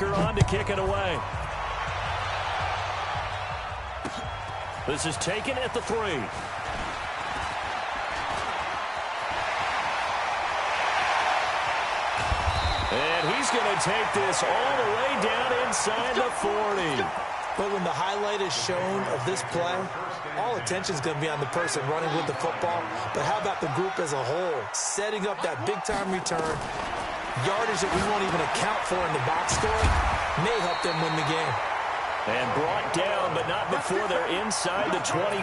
kicker on to kick it away. This is taken at the 3. And he's going to take this all the way down inside the 40. But when the highlight is shown of this play, all attention is going to be on the person running with the football. But how about the group as a whole, setting up that big-time return, yardage that we won't even account for in the box score, may help them win the game. And brought down, but not before they're inside the 25.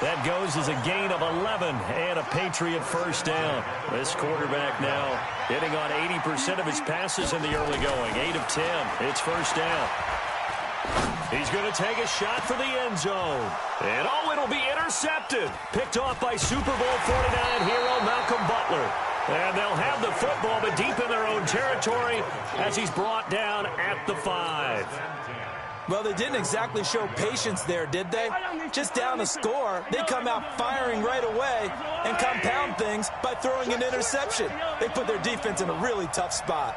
That goes as a gain of 11 and a Patriot first down. This quarterback now hitting on 80% of his passes in the early going. 8 of 10. It's first down. He's going to take a shot for the end zone. And it'll be intercepted. Picked off by Super Bowl 49 hero Malcolm Butler. And they'll have the football, but deep in their own territory as he's brought down at the 5. Well, they didn't exactly show patience there, did they? Just down a score, they come out firing right away and compound things by throwing an interception. They put their defense in a really tough spot.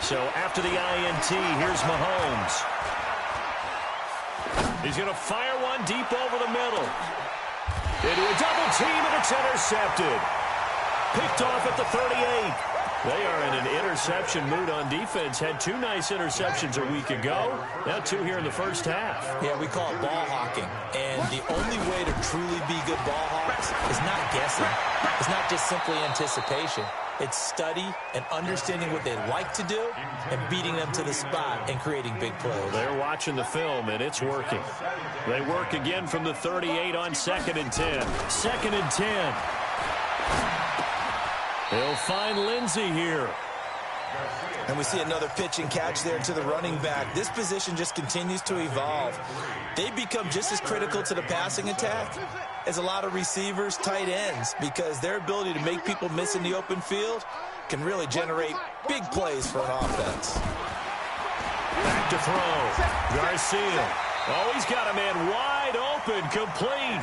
So after the INT, here's Mahomes. He's going to fire one deep over the middle. Into a double team, and it's intercepted. Picked off at the 38. They are in an interception mood on defense. Had 2 nice interceptions a week ago. Now 2 here in the first half. Yeah, we call it ball hawking. And the only way to truly be good ball hawks is not guessing. It's not just simply anticipation. It's study and understanding what they like to do and beating them to the spot and creating big plays. They're watching the film, and it's working. They work again from the 38 on 2nd and 10. 2nd and 10. They'll find Lindsey here. And we see another pitch and catch there to the running back. This position just continues to evolve. They become just as critical to the passing attack as a lot of receivers, tight ends, because their ability to make people miss in the open field can really generate big plays for an offense. Back to throw. Garcia. Oh, he's got a man wide open, complete.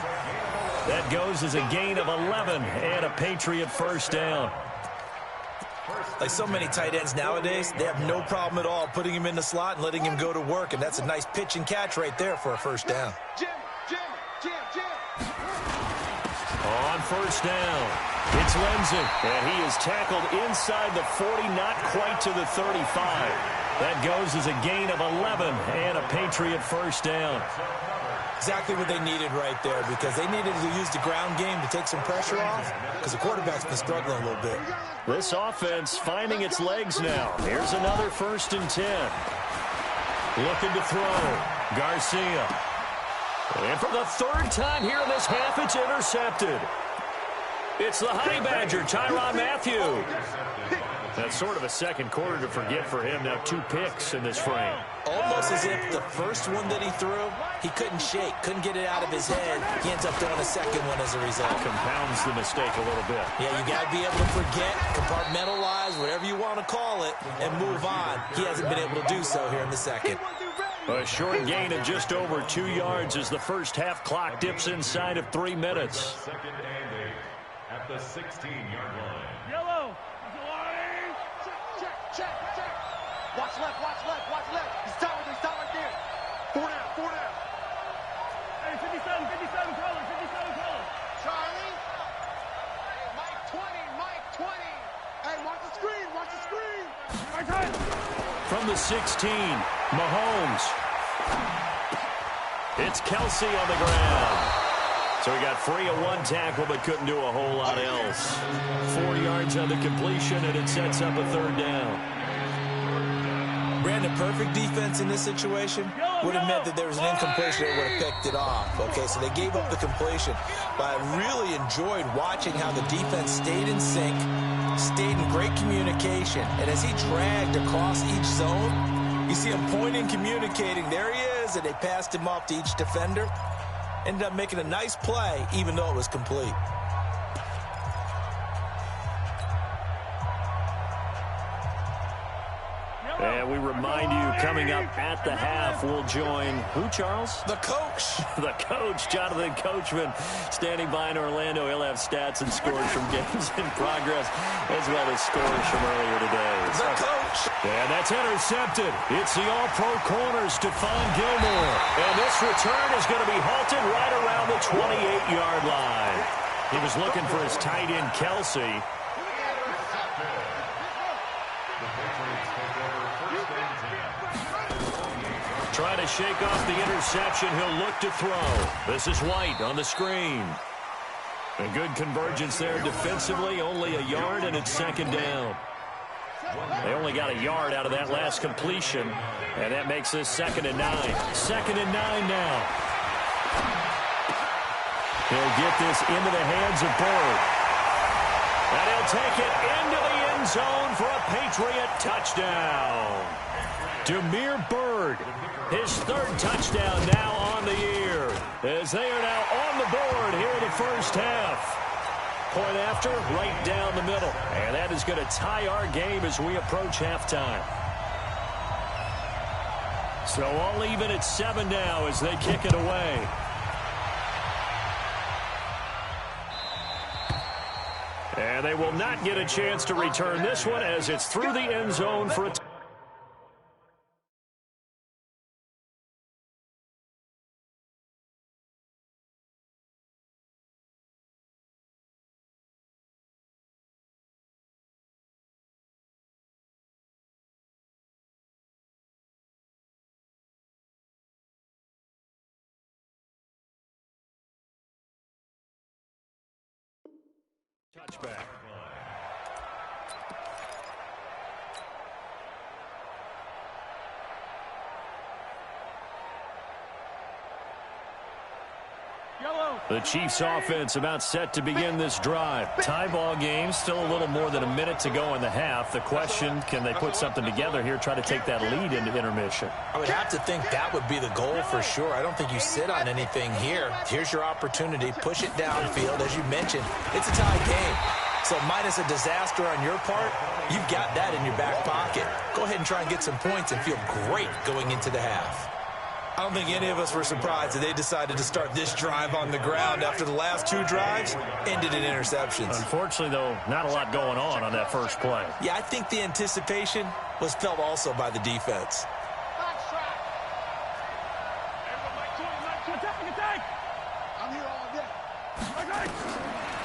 That goes as a gain of 11 and a Patriot first down. Like so many tight ends nowadays, they have no problem at all putting him in the slot and letting him go to work, and that's a nice pitch and catch right there for a first down. On first down, it's Lindsey, and he is tackled inside the 40, not quite to the 35. That goes as a gain of 11 and a Patriot first down. Exactly what they needed right there, because they needed to use the ground game to take some pressure off, because the quarterback's been struggling a little bit. This offense finding its legs now. Here's another 1st and 10. Looking to throw. Garcia. And for the 3rd time here in this half, it's intercepted. It's the Honey Badger, Tyrann Mathieu. That's sort of a second quarter to forget for him. Now 2 picks in this frame. Almost as if the first one that he threw, he couldn't shake, couldn't get it out of his head. He ends up throwing a second one as a result. Compounds the mistake a little bit. Yeah, you got to be able to forget, compartmentalize, whatever you want to call it, and move on. He hasn't been able to do so here in the second. A short gain of just over 2 yards as the first half clock dips inside of 3 minutes. At the 16-yard line. Yellow. Check. Watch left. He's stop right there. 4 down. Hey, 57 color. Charlie. Mike 20. Hey, watch the screen. Right side. From the 16, Mahomes. It's Kelsey on the ground. So he got free of 1 tackle, but couldn't do a whole lot else. 4 yards on the completion, and it sets up a 3rd down. Brandon, perfect defense in this situation would have meant that there was an incompletion that would have picked it off. Okay, so they gave up the completion. But I really enjoyed watching how the defense stayed in sync, stayed in great communication. And as he dragged across each zone, you see him pointing, communicating. There he is, and they passed him off to each defender. Ended up making a nice play, even though it was complete. And we remind you, coming up at the half, we'll join who, Charles? The coach. The coach, Jonathan Coachman, standing by in Orlando. He'll have stats and scores from games in progress, as well as scores from earlier today. The coach. And that's intercepted. It's the all-pro corner, Stephon Gilmore. And this return is going to be halted right around the 28-yard line. He was looking for his tight end, Kelsey. Trying to shake off the interception. He'll look to throw. This is White on the screen. A good convergence there defensively. Only a yard, and it's second down. They only got a yard out of that last completion, and that makes this 2nd and 9. 2nd and 9 now. He'll get this into the hands of Byrd. And he'll take it into the end zone for a Patriot touchdown. Damiere Byrd, his 3rd touchdown now on the year, as they are now on the board here in the first half. Point after, right down the middle. And that is going to tie our game as we approach halftime. So all even at 7 now as they kick it away. And they will not get a chance to return this one as it's through the end zone for a touchback. The Chiefs offense about set to begin this drive. Tie ball game, still a little more than a minute to go in the half. The question, can they put something together here, try to take that lead into intermission? I would have to think that would be the goal for sure. I don't think you sit on anything here. Here's your opportunity. Push it downfield. As you mentioned, it's a tie game. So minus a disaster on your part, you've got that in your back pocket. Go ahead and try and get some points and feel great going into the half. I don't think any of us were surprised that they decided to start this drive on the ground after the last 2 drives ended in interceptions. Unfortunately, though, not a lot going on that first play. Yeah, I think the anticipation was felt also by the defense.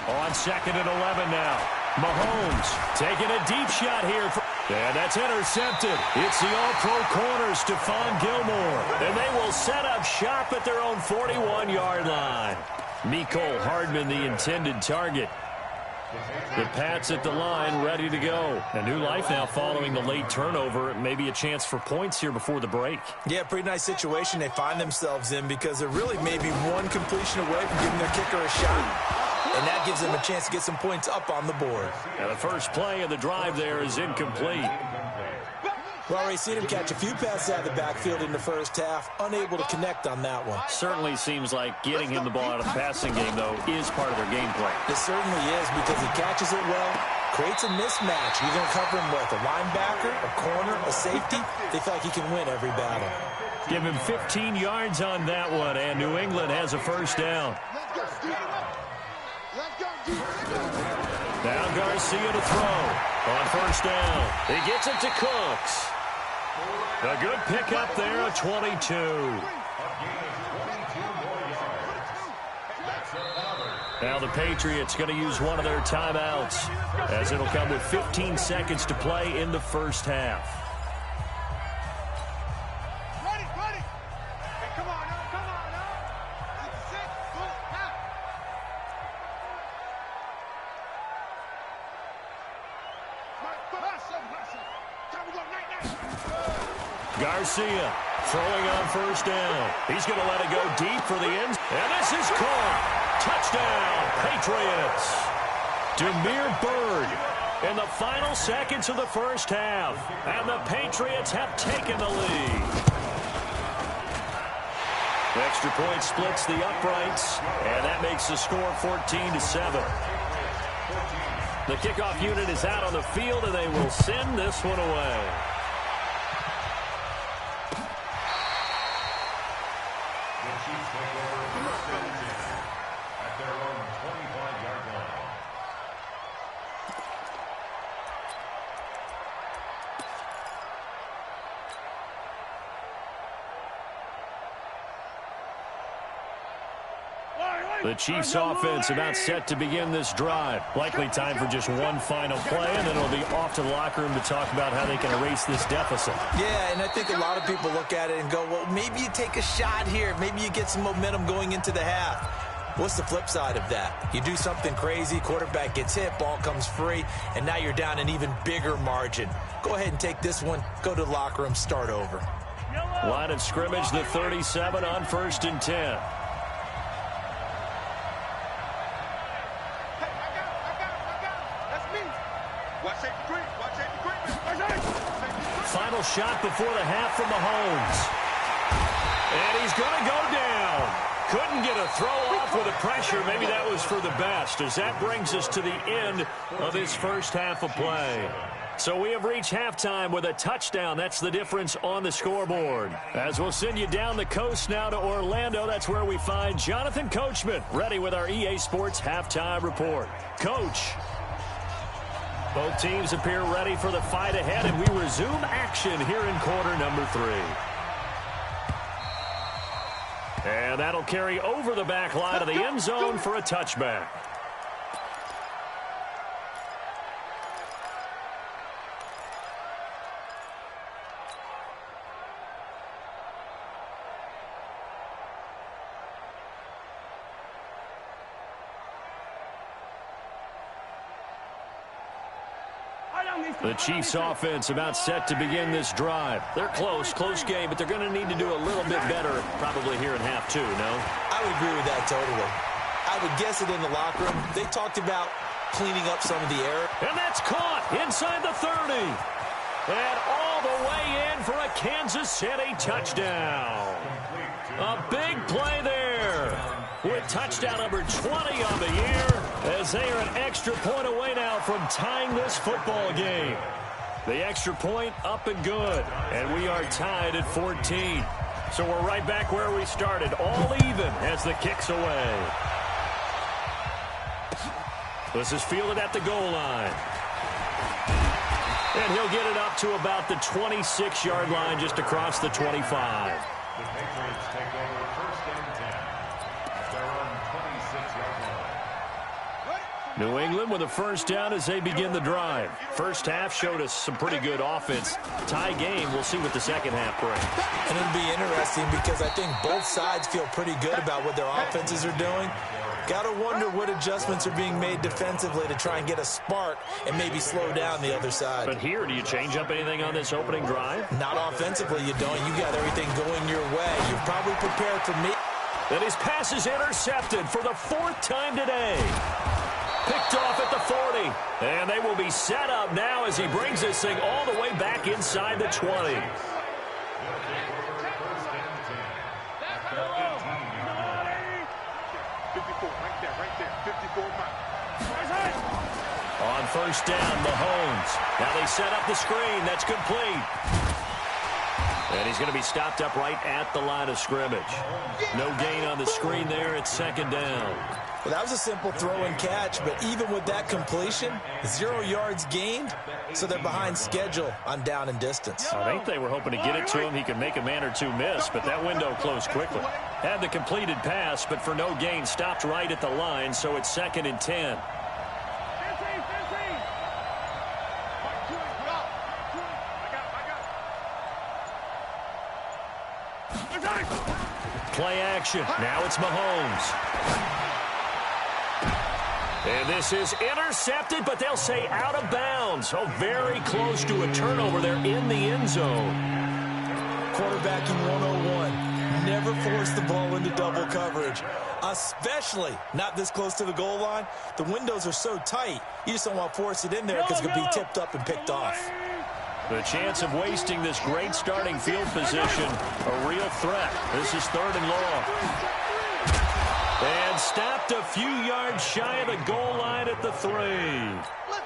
On 2nd and 11 now. Mahomes taking a deep shot here. And that's intercepted. It's the all-pro corner, Stephon Gilmore. And they will set up shop at their own 41-yard line. Mecole Hardman, the intended target. The Pats at the line, ready to go. A new life now following the late turnover. Maybe a chance for points here before the break. Yeah, pretty nice situation they find themselves in because they're really maybe one completion away from giving their kicker a shot. And that gives them a chance to get some points up on the board. Now the first play of the drive there is incomplete. We've already seen him catch a few passes out of the backfield in the first half, unable to connect on that one. Certainly seems like getting him the ball out of the passing game, though, is part of their game plan. It certainly is because he catches it well, creates a mismatch. You're going to cover him with a linebacker, a corner, a safety. They feel like he can win every battle. Give him 15 yards on that one, and New England has a first down. Now Garcia to throw on first down. He gets it to Cooks. A good pickup there at 22. Now the Patriots going to use one of their timeouts as it'll come with 15 seconds to play in the first half. Garcia throwing on first down. He's going to let it go deep for the end. And this is caught. Touchdown, Patriots. Damiere Byrd in the final seconds of the first half. And the Patriots have taken the lead. The extra point splits the uprights. And that makes the score 14-7. The kickoff unit is out on the field, and they will send this one away. The Chiefs offense about set to begin this drive. Likely time for just one final play, and then it'll be off to the locker room to talk about how they can erase this deficit. Yeah, and I think a lot of people look at it and go, well, maybe you take a shot here. Maybe you get some momentum going into the half. What's the flip side of that? You do something crazy, quarterback gets hit, ball comes free, and now you're down an even bigger margin. Go ahead and take this one, go to the locker room, start over. Line of scrimmage, the 37 on 1st and 10. Final shot before the half from Mahomes. And he's going to go down. Couldn't get a throw off with the pressure. Maybe that was for the best, as that brings us to the end of this first half of play. So we have reached halftime with a touchdown. That's the difference on the scoreboard. As we'll send you down the coast now to Orlando, that's where we find Jonathan Coachman, ready with our EA Sports halftime report. Coach. Both teams appear ready for the fight ahead, and we resume action here in quarter number 3. And that'll carry over the back line of the end zone for a touchback. The Chiefs offense about set to begin this drive. They're close game, but they're going to need to do a little bit better probably here in half 2, no? I would agree with that totally. I would guess it in the locker room. They talked about cleaning up some of the error. And that's caught inside the 30. And all the way in for a Kansas City touchdown. A big play there with touchdown number 20 on the year, as they are an extra point away now from tying this football game. The extra point up and good, and we are tied at 14. So we're right back where we started, all even as the kick's away. This is fielded at the goal line. And he'll get it up to about the 26-yard line, just across the 25. The Patriots take over 1st and 10 at their own 26-yard line. New England with a first down as they begin the drive. First half showed us some pretty good offense. Tie game, we'll see what the second half brings. And it'll be interesting because I think both sides feel pretty good about what their offenses are doing. Got to wonder what adjustments are being made defensively to try and get a spark and maybe slow down the other side. But here, do you change up anything on this opening drive? Not offensively, you don't. You got everything going your way. You've probably prepared for me. And his pass is intercepted for the 4th time today. Picked off at the 40. And they will be set up now as he brings this thing all the way back inside the 20. On first down, Mahomes. Now they set up the screen. That's complete. And he's going to be stopped up right at the line of scrimmage. No gain on the screen there. It's 2nd down. Well, that was a simple throw and catch, but even with that completion, 0 yards gained, so they're behind schedule on down and distance. I think they were hoping to get it to him. He could make a man or two miss, but that window closed quickly. Had the completed pass, but for no gain, stopped right at the line, so it's 2nd and 10. Play action. Now it's Mahomes. And this is intercepted, but they'll say out of bounds. Oh, very close to a turnover there in the end zone. Quarterbacking 101. Never force the ball into double coverage, especially not this close to the goal line. The windows are so tight, you just don't want to force it in there because it could be tipped up and picked off. The chance of wasting this great starting field position, a real threat. This is 3rd and long. And stopped a few yards shy of the goal line at the 3.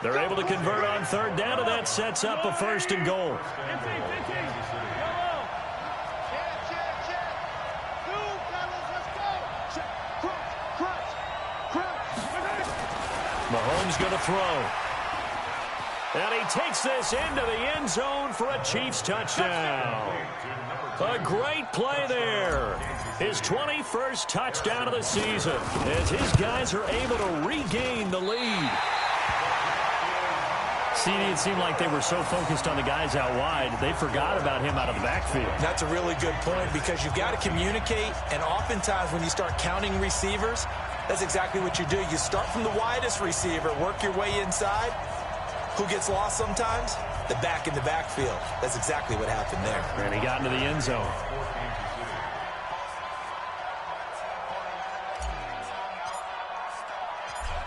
They're able to convert on 3rd down, and that sets up a 1st and goal. Mahomes going to throw. And he takes this into the end zone for a Chiefs touchdown. A great play there. his 21st touchdown of the season as his guys are able to regain the lead. CD, it seemed like they were so focused on the guys out wide, they forgot about him out of the backfield. That's a really good point because you've got to communicate, and oftentimes when you start counting receivers, that's exactly what you do. You start from the widest receiver, work your way inside. Who gets lost sometimes? The back in the backfield. That's exactly what happened there. And he got into the end zone.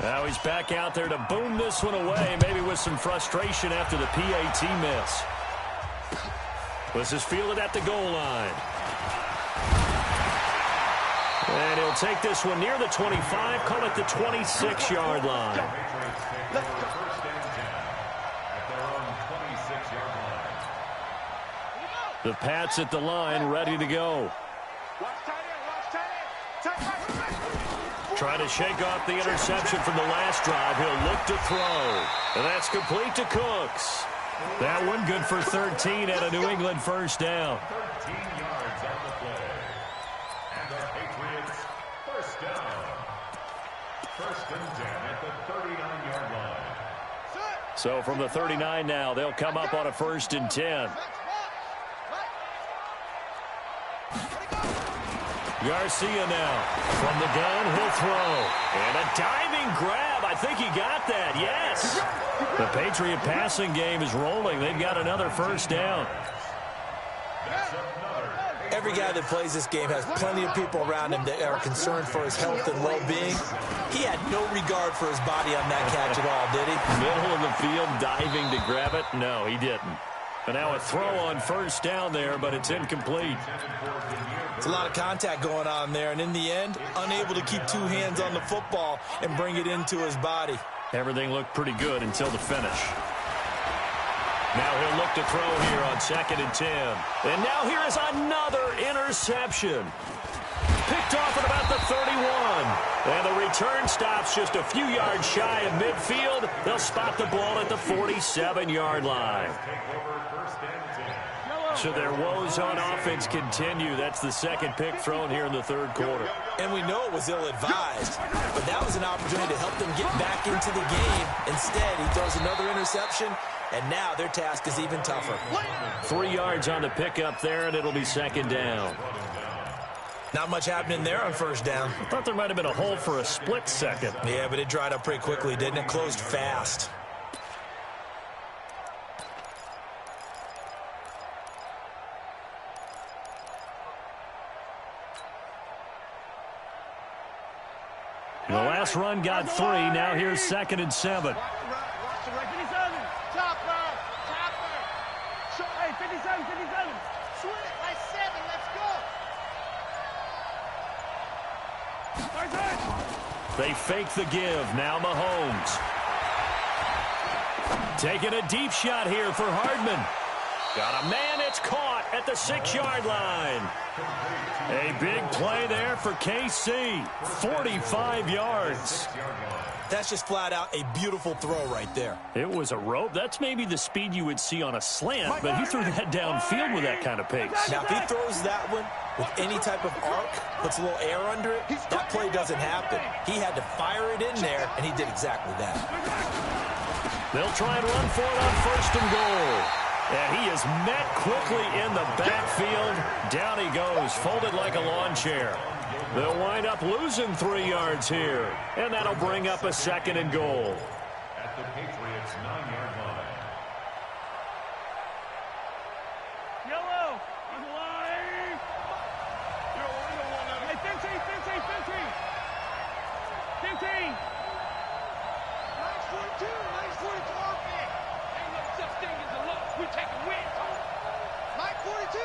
Now he's back out there to boom this one away, maybe with some frustration after the PAT miss. This is fielded at the goal line. And he'll take this one near the 25, call it the 26-yard line. The Pats at the line, ready to go. Trying to shake off the interception from the last drive. He'll look to throw. And that's complete to Cooks. That one good for 13 at a New England first down. 13 yards on the play. And the Patriots first down. First and 10 at the 39-yard line. So from the 39 now, they'll come up on a first and 10. Garcia now from the gun, he'll throw. And a diving grab. I think he got that. Yes. The Patriot passing game is rolling. They've got another first down. Every guy that plays this game has plenty of people around him that are concerned for his health and well-being. He had no regard for his body on that catch at all, did he? Middle of the field, diving to grab it. No, he didn't. And now a throw on first down there, but it's incomplete. It's a lot of contact going on there, and in the end, unable to keep two hands on the football and bring it into his body. Everything looked pretty good until the finish. Now he'll look to throw here on second and 10. And now here is another interception. Picked off at about the 31. And the return stops just a few yards shy of midfield. They'll spot the ball at the 47-yard line. So their woes on offense continue. That's the second pick thrown here in the third quarter. And we know it was ill-advised, but that was an opportunity to help them get back into the game. Instead, he throws another interception, and now their task is even tougher. 3 yards on the pickup there, and it'll be second down. Not much happening there on first down. I thought there might have been a hole for a split second. Yeah, but it dried up pretty quickly, didn't it? Closed fast. The last run got 3. Now here's second and 7. 57. Chopper. Hey, 57, 57. Swing it by 7. Let's go. They fake the give. Now Mahomes. Taking a deep shot here for Hardman. Got a man. It's caught at the 6-yard line. A big play there for KC. 45 yards. That's just flat out a beautiful throw right there. It was a rope. That's maybe the speed you would see on a slant, but he threw that downfield with that kind of pace. Now, if he throws that one with any type of arc, puts a little air under it, that play doesn't happen. He had to fire it in there, and he did exactly that. They'll try and run for it on first and goal. And he is met quickly in the backfield. Down he goes, folded like a lawn chair. They'll wind up losing 3 yards here. And that'll bring up a second and goal. At the Patriots' 9-yard line. Yellow. On the line. Hey, 15. 942. Ain't no such thing as a loss. We take a win. 942.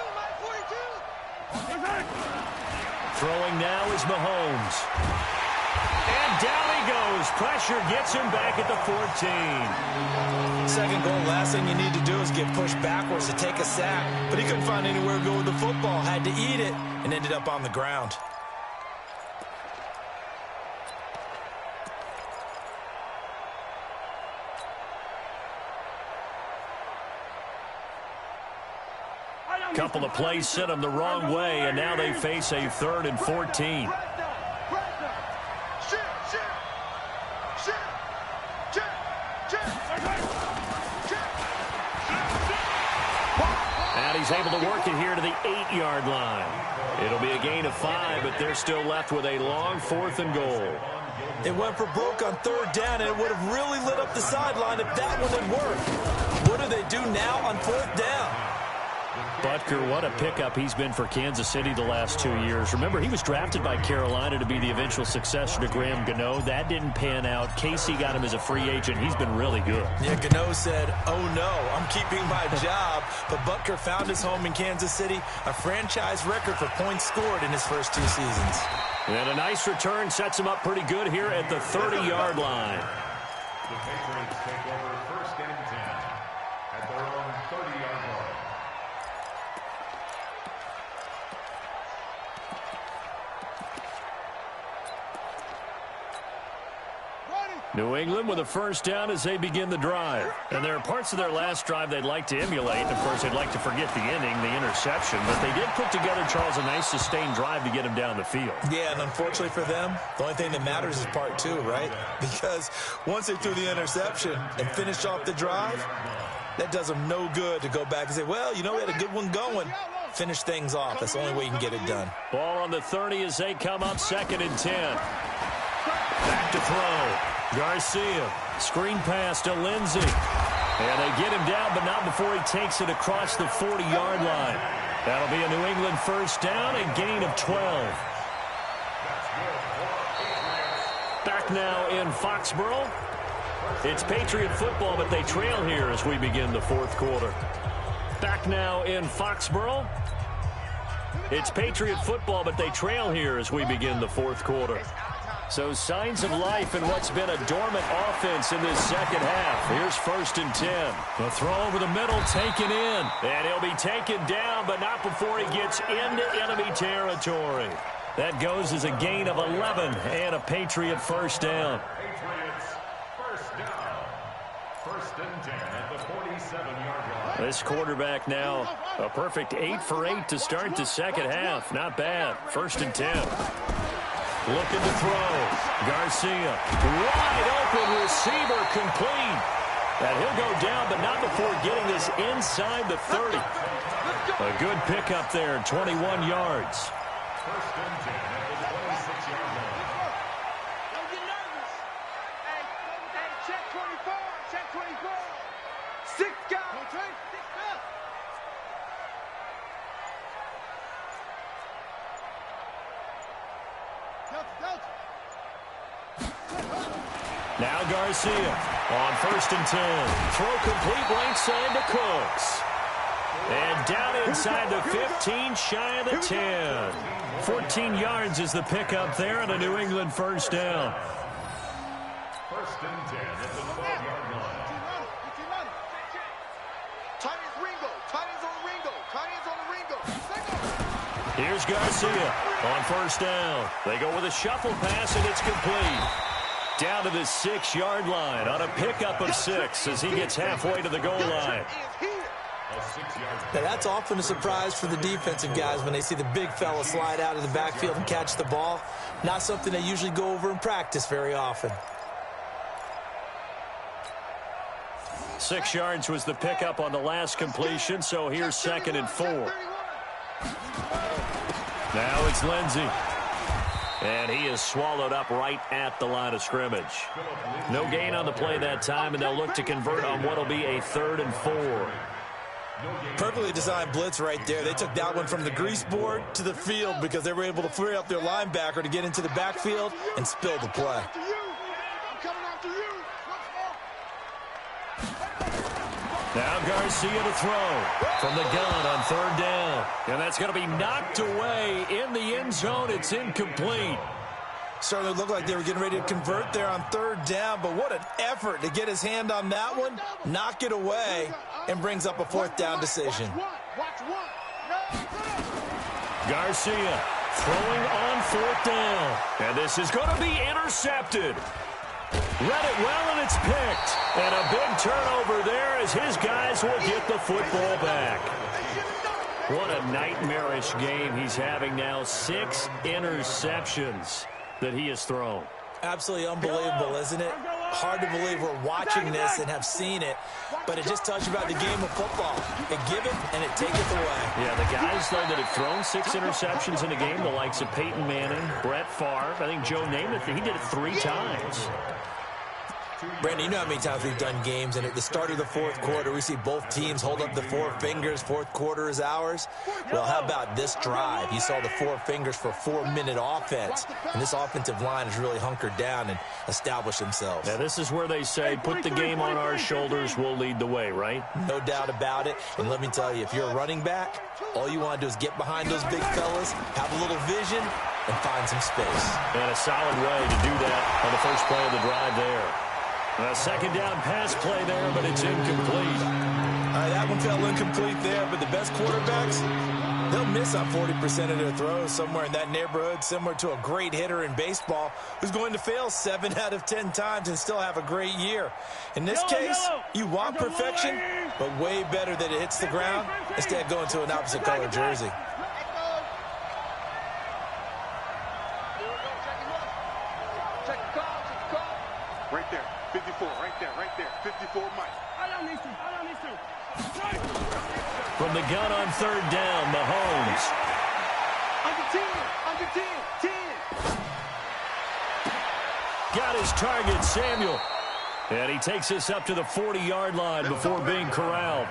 Throwing now is Mahomes. And down he goes. Pressure gets him back at the 14. Second goal, last thing you need to do is get pushed backwards to take a sack. But he couldn't find anywhere to go with the football. Had to eat it and ended up on the ground. Couple of plays sent them the wrong way, and now they face a 3rd and 14. And he's able to work it here to the 8-yard line. It'll be a gain of 5, but they're still left with a long 4th and goal. It went for broke on 3rd down, and it would have really lit up the sideline if that one had worked. What do they do now on 4th down? Butker, what a pickup he's been for Kansas City the last 2 years. Remember, he was drafted by Carolina to be the eventual successor to Graham Gano. That didn't pan out. Casey got him as a free agent. He's been really good. Yeah, Gano said, oh no, I'm keeping my job. But Butker found his home in Kansas City, a franchise record for points scored in his first 2 seasons. And a nice return sets him up pretty good here at the 30-yard line. The Patriots take over 1st and 10 at their own 30-yard line. New England with a 1st down as they begin the drive. And there are parts of their last drive they'd like to emulate. And, of course, they'd like to forget the inning, the interception. But they did put together, Charles, a nice sustained drive to get him down the field. Yeah, and unfortunately for them, the only thing that matters is part 2, right? Because once they threw the interception and finished off the drive, that does them no good to go back and say, well, you know, we had a good one going. Finish things off. That's the only way you can get it done. Ball on the 30 as they come up 2nd and 10. Back to throw. Garcia, screen pass to Lindsey. And they get him down, but not before he takes it across the 40-yard line. That'll be a New England 1st down and gain of 12. Back now in Foxborough. It's Patriot football, but they trail here as we begin the 4th quarter. Back now in Foxborough. It's Patriot football, but they trail here as we begin the 4th quarter. So signs of life in what's been a dormant offense in this 2nd half. Here's 1st and 10. The throw over the middle taken in. And he'll be taken down, but not before he gets into enemy territory. That goes as a gain of 11 and a Patriot 1st down. Patriots 1st down. 1st and 10 at the 47-yard line. This quarterback now a perfect 8 for 8 to start the 2nd half. Not bad. 1st and 10. Looking to throw. Garcia. Wide open receiver complete. And he'll go down, but not before getting this inside the 30. A good pickup there, 21 yards. 1st and 10 at the 26-yard line. Don't get nervous. Hey, check 24. Check 24. 6 guys. 6 up. Now Garcia on 1st and 10. Throw complete right side to Cooks. And down inside the 15, shy of the 10. 14 yards is the pickup there and a New England 1st down. 1st and 10 at the 12-yard line. Tight ends Ringo. Tight ends on the Ringo. Tight ends on the Ringo. Here's Garcia on 1st down. They go with a shuffle pass, and it's complete. Down to the 6-yard line on a pickup of 6 as he gets halfway to the goal line. Now, that's often a surprise for the defensive guys when they see the big fella slide out of the backfield and catch the ball. Not something they usually go over in practice very often. 6 yards was the pickup on the last completion, so here's 2nd and 4. Now it's Lindsey. And he is swallowed up right at the line of scrimmage. No gain on the play that time, and they'll look to convert on what will be a 3rd and 4. Perfectly designed blitz right there. They took that one from the grease board to the field because they were able to free up their linebacker to get into the backfield and spill the play. Now Garcia to throw from the gun on 3rd down. And that's going to be knocked away in the end zone. It's incomplete. Starting to look like they were getting ready to convert there on 3rd down, but what an effort to get his hand on that one, knock it away, and brings up a 4th down decision. Garcia throwing on 4th down. And this is going to be intercepted. Read it well, and it's picked. And a big turnover there as his guys will get the football back. What a nightmarish game he's having now. 6 interceptions that he has thrown. Absolutely unbelievable, isn't it? Hard to believe we're watching this and have seen it, but it just tells you about the game of football. It giveth and it taketh away. Yeah, the guys, though, that have thrown 6 interceptions in a game, the likes of Peyton Manning, Brett Favre, I think Joe Namath, he did it 3 times. Brandon, you know how many times we've done games, and at the start of the fourth quarter, we see both teams hold up the 4 fingers, fourth quarter is ours. Well, how about this drive? You saw the 4 fingers for 4-minute offense, and this offensive line has really hunkered down and established themselves. Now, this is where they say, put the game on our shoulders, we'll lead the way, right? No doubt about it, and let me tell you, if you're a running back, all you want to do is get behind those big fellas, have a little vision, and find some space. And a solid way to do that on the first play of the drive there. A second down pass play there, but it's incomplete. That one fell incomplete there, but the best quarterbacks, they'll miss on 40% of their throws, somewhere in that neighborhood, similar to a great hitter in baseball who's going to fail 7 out of 10 times and still have a great year. In this case, you want perfection, but way better that it hits the ground instead of going to an opposite color jersey. Right there, 54, right there, 54, Mike. From the gun on third down, Mahomes. Under 10. Got his target, Samuel. And he takes this up to the 40-yard line before being corralled.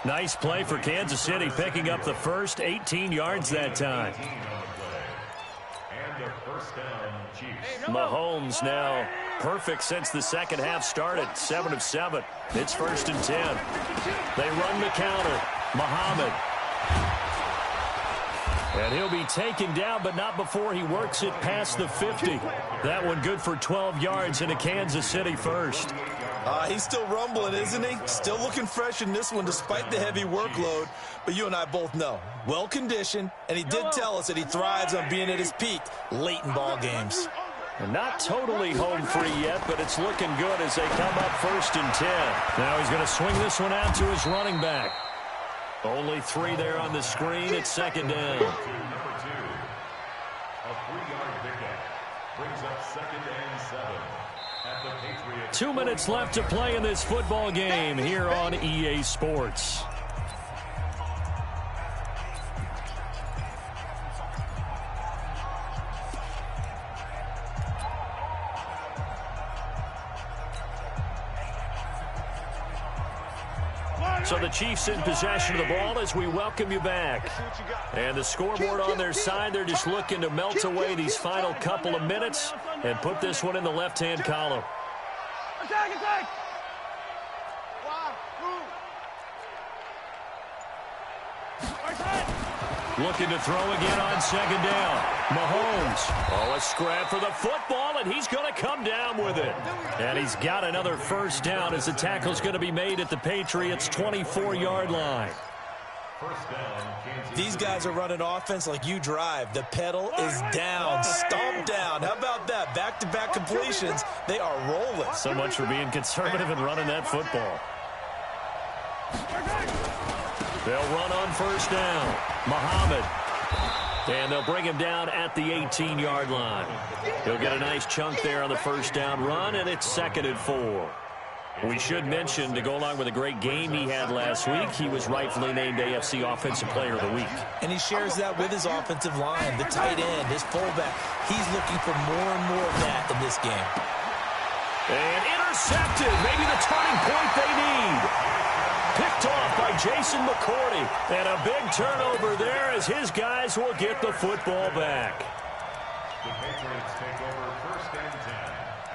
Nice play for Kansas City, picking up the first 18 yards that time. And a first down, Chiefs. Mahomes now perfect since the second half started. 7 of 7. It's 1st and 10. They run the counter. Muhammad. And he'll be taken down, but not before he works it past the 50. That one good for 12 yards and a Kansas City first. He's still rumbling, isn't he? Still looking fresh in this one despite the heavy workload. But you and I both know, well-conditioned, and he did tell us that he thrives on being at his peak late in ball games. And not totally home free yet, but it's looking good as they come up 1st and 10. Now he's going to swing this one out to his running back. Only 3 there on the screen. It's 2nd down. Number 2. A 3-yard pickup brings up 2nd and 7 at the Patriots. 2 minutes left to play in this football game here on EA Sports. So the Chiefs in possession of the ball as we welcome you back. And the scoreboard on their side, they're just looking to melt away these final couple of minutes and put this one in the left-hand column. Attack! Looking to throw again on 2nd down. Mahomes. Oh, a scrap for the football, and he's going to come down with it. And he's got another first down as the tackle's going to be made at the Patriots' 24-yard line. These guys are running offense like you drive. The pedal is down, stomped down. How about that? Back-to-back completions. They are rolling. So much for being conservative and running that football. They'll run on 1st down. Muhammad. And they'll bring him down at the 18-yard line. He'll get a nice chunk there on the 1st down run, and it's 2nd and 4. We should mention, to go along with a great game he had last week, he was rightfully named AFC Offensive Player of the Week. And he shares that with his offensive line, the tight end, his fullback. He's looking for more and more of that in this game. And intercepted. Maybe the turning point they need. Picked off by Jason McCourty. And a big turnover there as his guys will get the football back. The Patriots take over 1st and 10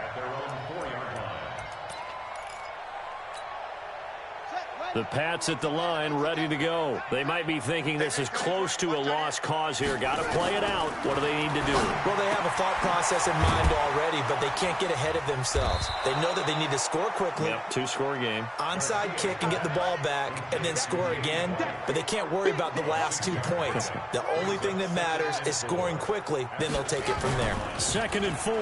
at their own 4-yard line. The Pats at the line, ready to go. They might be thinking this is close to a lost cause here. Got to play it out. What do they need to do? Well, they have a thought process in mind already, but they can't get ahead of themselves. They know that they need to score quickly. Yep, 2-score game. Onside kick and get the ball back and then score again, but they can't worry about the last 2 points. The only thing that matters is scoring quickly, then they'll take it from there. 2nd and 4.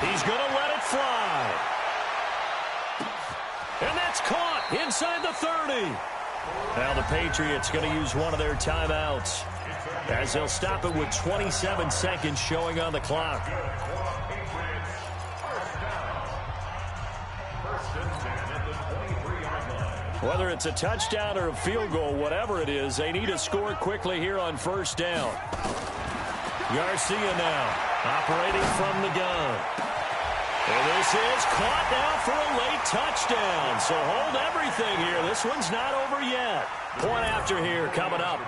He's going to let it fly. And that's caught inside the 30. Now the Patriots going to use one of their timeouts, as they'll stop it with 27 seconds showing on the clock. Whether it's a touchdown or a field goal, whatever it is, they need to score quickly here on first down. Garcia now operating from the gun. And this is caught now for a late touchdown. So hold everything here. This one's not over yet. Point after here coming up.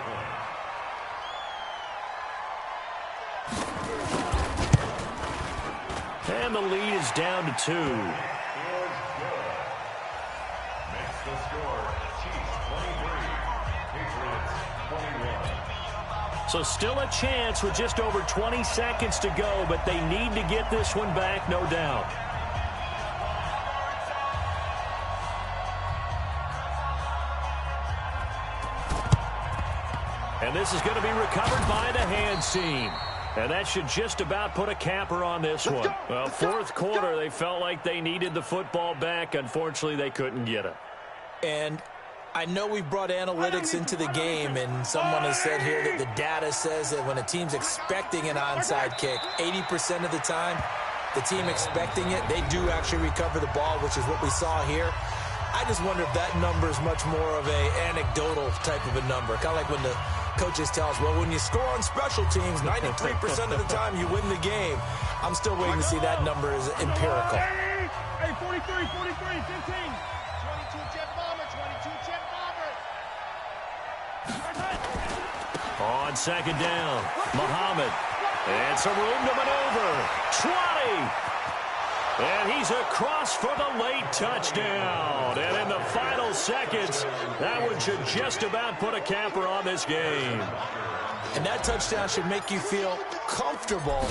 And the lead is down to 2. So still a chance with just over 20 seconds to go, but they need to get this one back, no doubt. And this is going to be recovered by the hands team. And that should just about put a capper on this one. Well, fourth quarter, they felt like they needed the football back. Unfortunately, they couldn't get it. And I know we brought analytics into the game, and someone has said here that the data says that when a team's expecting an onside kick, 80% of the time, the team expecting it, they do actually recover the ball, which is what we saw here. I just wonder if that number is much more of a anecdotal type of a number, kind of like when the coaches tell us, well, when you score on special teams, 93% of the time you win the game. I'm still waiting to see that number is empirical. Hey, 43, 15. On second down, Muhammad. And some room to maneuver. 20. And he's across for the late touchdown. And in the final seconds, that one should just about put a capper on this game. And that touchdown should make you feel comfortable.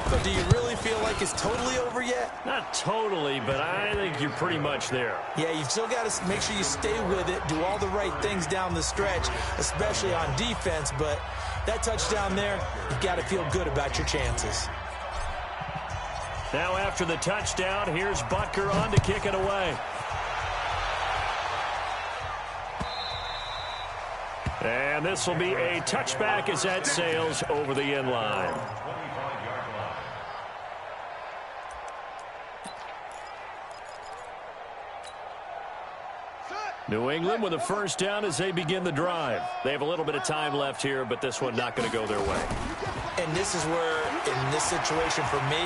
But do you really feel like it's totally over yet? Not totally, but I think you're pretty much there. Yeah, you've still got to make sure you stay with it, do all the right things down the stretch, especially on defense. But that touchdown there, you've got to feel good about your chances. Now after the touchdown, here's Butker on to kick it away. And this will be a touchback as that sails over the end line. New England with a first down as they begin the drive. They have a little bit of time left here, but this one not going to go their way. And this is where, in this situation for me,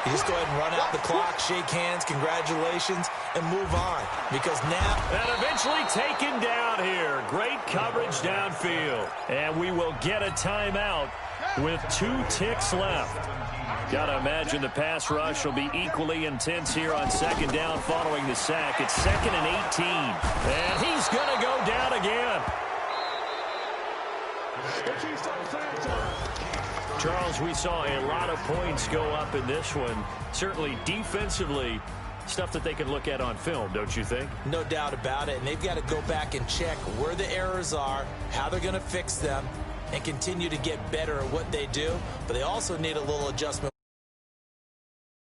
you just go ahead and run out the clock, shake hands, congratulations, and move on. Because now... And eventually taken down here. Great coverage downfield. And we will get a timeout with 2 ticks left. Got to imagine the pass rush will be equally intense here on second down following the sack. It's 2nd and 18. And he's going to go down again. Charles, we saw a lot of points go up in this one. Certainly defensively, stuff that they can look at on film, don't you think? No doubt about it. And they've got to go back and check where the errors are, how they're going to fix them, and continue to get better at what they do. But they also need a little adjustment.